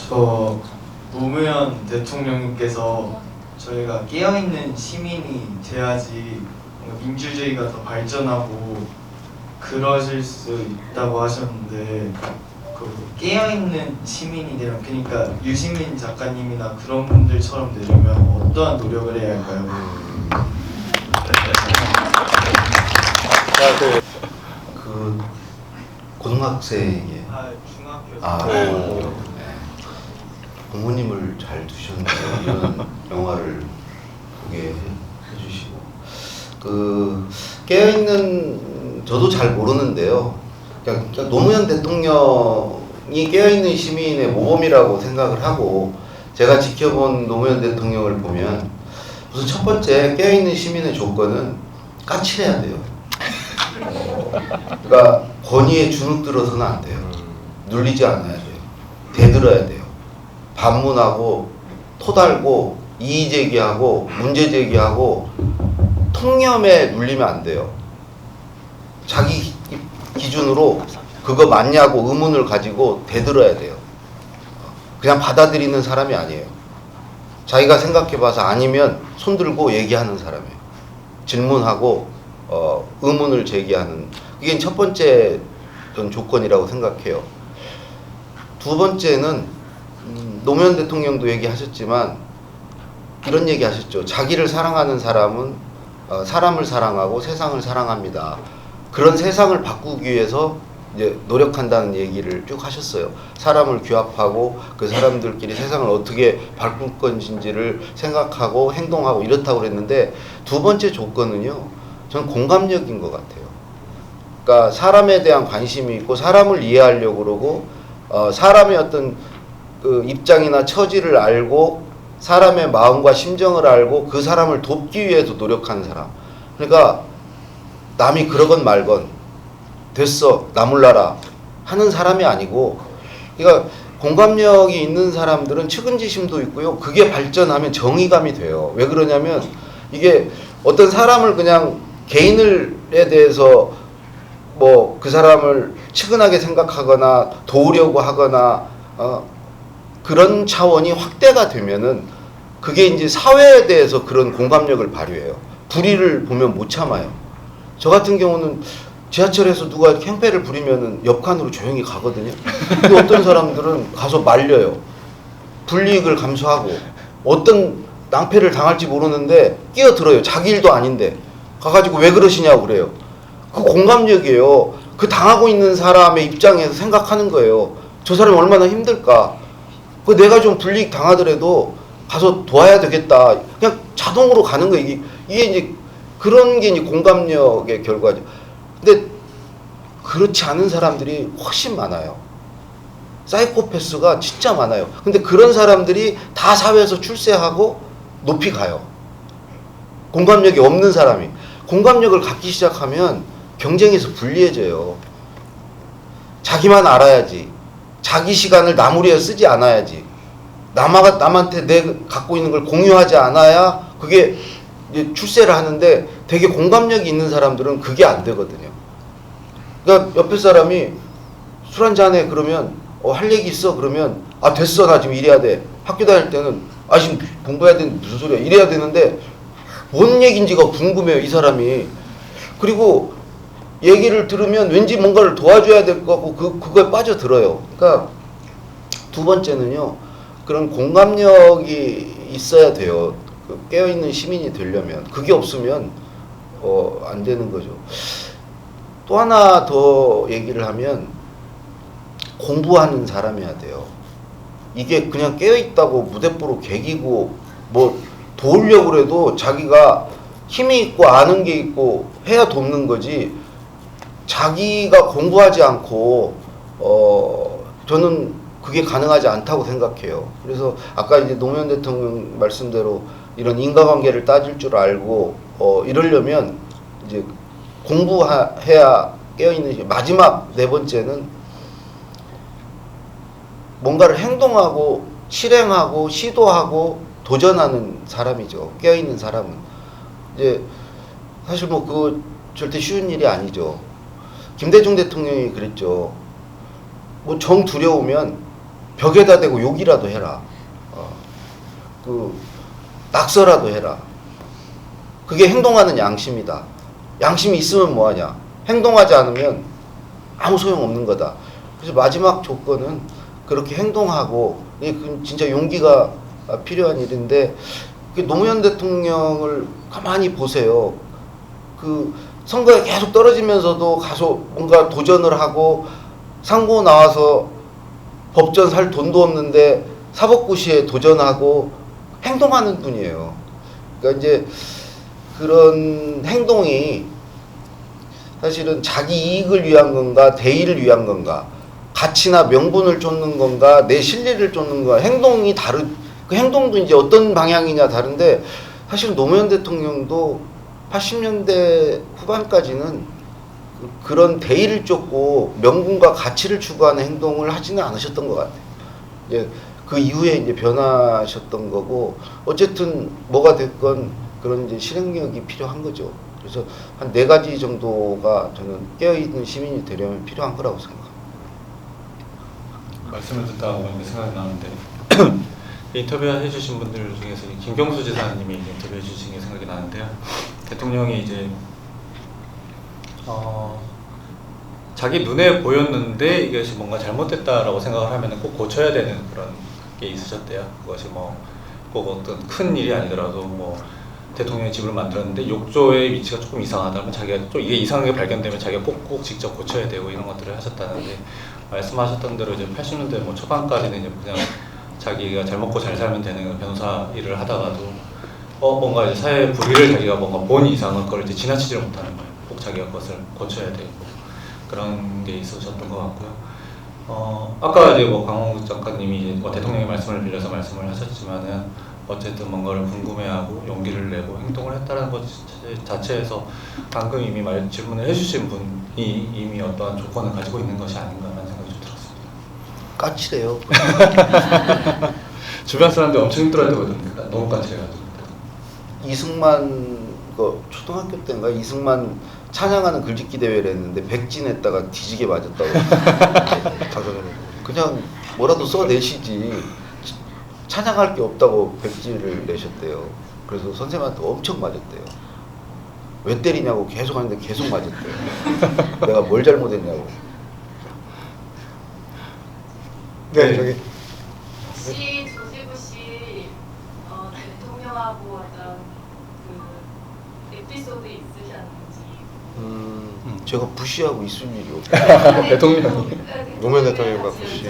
저 노무현 대통령님께서 저희가 깨어있는 시민이 돼야지 뭔가 민주주의가 더 발전하고 그러실 수 있다고 하셨는데 그 깨어있는 시민이 되면 그러니까 유시민 작가님이나 그런 분들처럼 되려면 어떠한 노력을 해야 할까요? 그 고등학생이 중학교 네. 부모님을 잘 두셨는데 이런 영화를 보게 해주시고 그 깨어있는 저도 잘 모르는데요. 그러니까 노무현 대통령이 깨어있는 시민의 모범이라고 생각을 하고 제가 지켜본 노무현 대통령을 보면 우선 첫 번째 깨어있는 시민의 조건은 까칠해야 돼요. 그러니까 권위에 주눅 들어서는 안 돼요. 눌리지 않아야 돼요. 대들어야 돼요. 반문하고 토달고 이의 제기하고 문제 제기하고 통념에 눌리면 안 돼요. 자기 기준으로 그거 맞냐고 의문을 가지고 대들어야 돼요. 그냥 받아들이는 사람이 아니에요. 자기가 생각해봐서 아니면 손들고 얘기하는 사람이에요. 질문하고 의문을 제기하는 그게 첫 번째 조건이라고 생각해요. 두 번째는 노무현 대통령도 얘기하셨지만 이런 얘기 하셨죠. 자기를 사랑하는 사람은 사람을 사랑하고 세상을 사랑합니다. 그런 세상을 바꾸기 위해서 이제 노력한다는 얘기를 쭉 하셨어요. 사람을 규합하고 그 사람들끼리 세상을 어떻게 바꿀 건지를 생각하고 행동하고 이렇다고 그랬는데 두 번째 조건은요. 저는 공감력인 것 같아요. 그러니까 사람에 대한 관심이 있고 사람을 이해하려고 그러고 사람의 어떤 그 입장이나 처지를 알고 사람의 마음과 심정을 알고 그 사람을 돕기 위해서 노력하는 사람. 그러니까 남이 그러건 말건 됐어 나몰라라 하는 사람이 아니고 그러니까 공감력이 있는 사람들은 측은지심도 있고요. 그게 발전하면 정의감이 돼요. 왜 그러냐면 이게 어떤 사람을 그냥 개인에 대해서 뭐 그 사람을 측은하게 생각하거나 도우려고 하거나 그런 차원이 확대가 되면은 그게 이제 사회에 대해서 그런 공감력을 발휘해요. 불의를 보면 못 참아요. 저 같은 경우는 지하철에서 누가 행패를 부리면은 옆칸으로 조용히 가거든요. 근데 어떤 사람들은 가서 말려요. 불이익을 감수하고 어떤 낭패를 당할지 모르는데 끼어들어요. 자기 일도 아닌데 가가지고 왜 그러시냐고 그래요. 그 공감력이에요. 그 당하고 있는 사람의 입장에서 생각하는 거예요. 저 사람이 얼마나 힘들까. 그 내가 좀 불이익 당하더라도 가서 도와야 되겠다. 그냥 자동으로 가는 거예요. 이게 이제 그런 게 이제 공감력의 결과죠. 근데 그렇지 않은 사람들이 훨씬 많아요. 사이코패스가 진짜 많아요. 근데 그런 사람들이 다 사회에서 출세하고 높이 가요. 공감력이 없는 사람이. 공감력을 갖기 시작하면 경쟁에서 불리해져요. 자기만 알아야지. 자기 시간을 남을 위해 쓰지 않아야지. 남한테 내 갖고 있는 걸 공유하지 않아야 그게 이제 출세를 하는데 되게 공감력이 있는 사람들은 그게 안 되거든요. 그러니까 옆에 사람이 술 한잔해 그러면 할 얘기 있어 그러면 됐어 나 지금 이래야 돼. 학교 다닐 때는 지금 공부해야 되는데 무슨 소리야 이래야 되는데 뭔 얘기인지가 궁금해요 이 사람이. 그리고 얘기를 들으면 왠지 뭔가를 도와줘야 될 것 같고 그거에 빠져들어요. 그러니까 두 번째는요. 그런 공감력이 있어야 돼요. 깨어있는 시민이 되려면. 그게 없으면 안 되는 거죠. 또 하나 더 얘기를 하면 공부하는 사람이어야 돼요. 이게 그냥 깨어있다고 무대뽀로 개기고 뭐 도우려고 해도 자기가 힘이 있고 아는 게 있고 해야 돕는 거지 자기가 공부하지 않고 저는 그게 가능하지 않다고 생각해요. 그래서 아까 이제 노무현 대통령 말씀대로 이런 인과관계를 따질 줄 알고 이러려면 이제 공부해야 깨어있는 마지막 네 번째는 뭔가를 행동하고 실행하고 시도하고 도전하는 사람이죠. 깨어있는 사람은 이제 사실 뭐 그거 절대 쉬운 일이 아니죠. 김대중 대통령이 그랬죠. 뭐 정 두려우면 벽에다 대고 욕이라도 해라. 그 낙서라도 해라. 그게 행동하는 양심이다. 양심이 있으면 뭐하냐? 행동하지 않으면 아무 소용없는 거다. 그래서 마지막 조건은 그렇게 행동하고, 이게 진짜 용기가 필요한 일인데, 노무현 대통령을 가만히 보세요. 그 선거에 계속 떨어지면서도 가서 뭔가 도전을 하고, 상고 나와서 법전 살 돈도 없는데 사법고시에 도전하고 행동하는 분이에요. 그러니까 이제 그런 행동이 사실은 자기 이익을 위한 건가, 대의를 위한 건가, 가치나 명분을 쫓는 건가, 내 신뢰를 쫓는 건가, 행동이 그 행동도 이제 어떤 방향이냐 다른데, 사실 노무현 대통령도 80년대 후반까지는 그런 대의를 쫓고 명분과 가치를 추구하는 행동을 하지는 않으셨던 것 같아요. 이제 그 이후에 이제 변하셨던 거고, 어쨌든 뭐가 됐건 그런 이제 실행력이 필요한 거죠. 그래서 한 4가지 정도가 저는 깨어있는 시민이 되려면 필요한 거라고 생각합니다. 말씀을 듣다 보니까 생각이 나는데 인터뷰 해주신 분들 중에서 김경수 지사님이 인터뷰 해주신 게 생각이 나는데요. 대통령이 이제 자기 눈에 보였는데 이것이 뭔가 잘못됐다라고 생각을 하면 꼭 고쳐야 되는 그런 게 있으셨대요. 그것이 뭐 꼭 어떤 큰 일이 아니더라도 뭐 대통령이 집을 만들었는데 욕조의 위치가 조금 이상하다면 자기가 좀 이게 이상하게 발견되면 자기가 꼭 직접 고쳐야 되고 이런 것들을 하셨다는데, 말씀하셨던 대로 이제 80년대 뭐 초반까지는 이제 그냥 자기가 잘 먹고 잘 살면 되는 변호사 일을 하다가도 뭔가 이제 사회 불의를 자기가 뭔가 본 이상은 그걸 이제 지나치지 못하는 거예요. 꼭 자기가 그것을 고쳐야 되고 그런 게 있으셨던 것 같고요. 아까 이제 뭐 강홍 작가님이 이제 뭐 대통령의 말씀을 빌려서 말씀을 하셨지만은 어쨌든 뭔가를 궁금해하고 용기를 내고 행동을 했다는 것 자체에서 방금 이미 질문을 해주신 분이 이미 어떠한 조건을 가지고 있는 것이 아닌가라는 생각이 좀 들었습니다. 까칠해요. 주변 사람들 엄청 힘들어했거든요. 너무 까칠해가지고. 이승만 초등학교 때인가 이승만 찬양하는 글짓기 대회를 했는데 백진했다가 뒤지게 맞았다고. 그냥 뭐라도 써내시지 찬양할 게 없다고 백지를 내셨대요. 그래서 선생님한테 엄청 맞았대요. 왜 때리냐고 계속 하는데 계속 맞았대요. 내가 뭘 잘못했냐고. 네, 저기. 혹시 조지부 씨 대통령하고 어떤 그 에피소드 있으셨는지? 제가 부시하고 있을 일이 없어요. 대통령, 노무현 대통령과 부시.